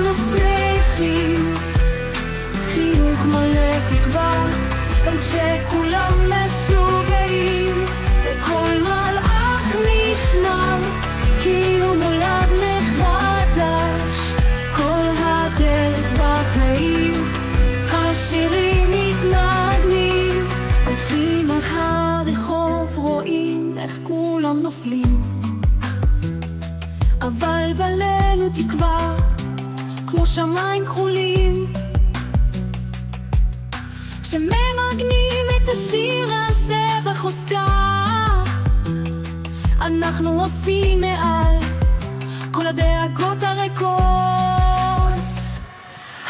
אנחנו שמחים, חיוך מלא תקווה, גם כשכולם משוגעים, וכל מלאך נשמע כאילו נולד מחדש. כל הדרך בחיים השירים מתנגנים, הולכים על הרחוב רואים איך כולם נופלים, אבל בליל הוא תקווה כמו שמיים כחולים. כשמנגנים את השיר הזה בחוזקה, אנחנו עפים מעל כל הדאגות הריקות.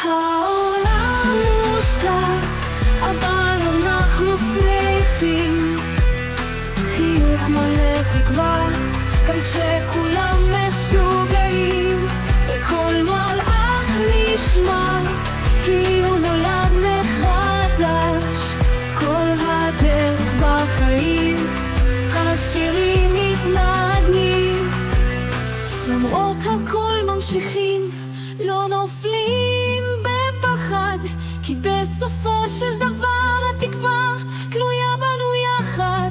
העולם מושקט אבל אנחנו שמחים, חיוך מלא תקווה גם כשכולם משוגעים, וכל מלאך נשמע כאילו נולד מחדש. כל הדרך בחיים השירים מתנגנים, למרות הכל ממשיכים, לא נופלים בפחד, כי בסופו של דבר התקווה תלויה בנו יחד.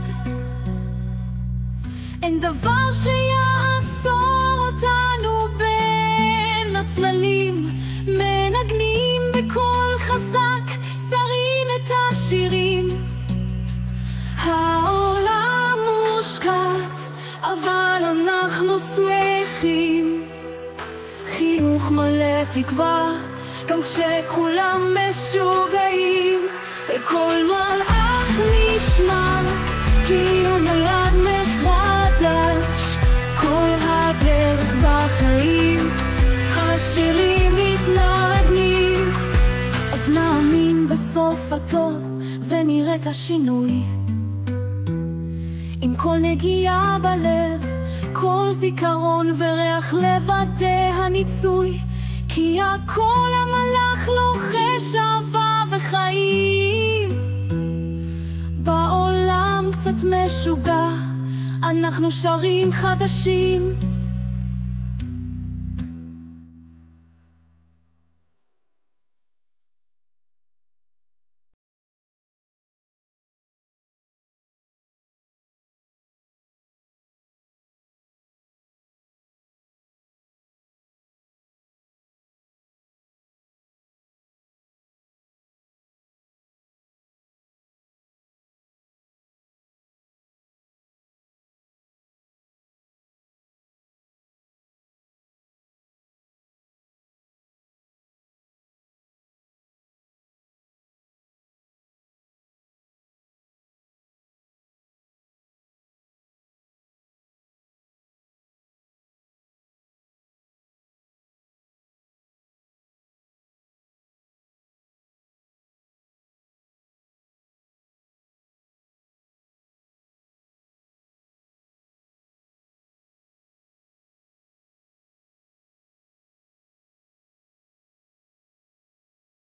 אין דבר שיעצור אותנו בין הצללים, מנגנים בקול חזק, שרים את השירים. העולם מושקט אבל אנחנו שמחים, חיוך מלא תקווה גם כשכולם משוגעים, וכל מלאך נשמע כאילו נולד מחדש. כל הדרך בחיים השירים מתנגנים, אז נאמין בסוף הטוב ונראה את השינוי, עם כל נגיעה בלב, כל זיכרון וריח לבטא הניצוי, כי הכל המלאך לוחש אהבה וחיים. בעולם קצת משוגע אנחנו שרים חדשים,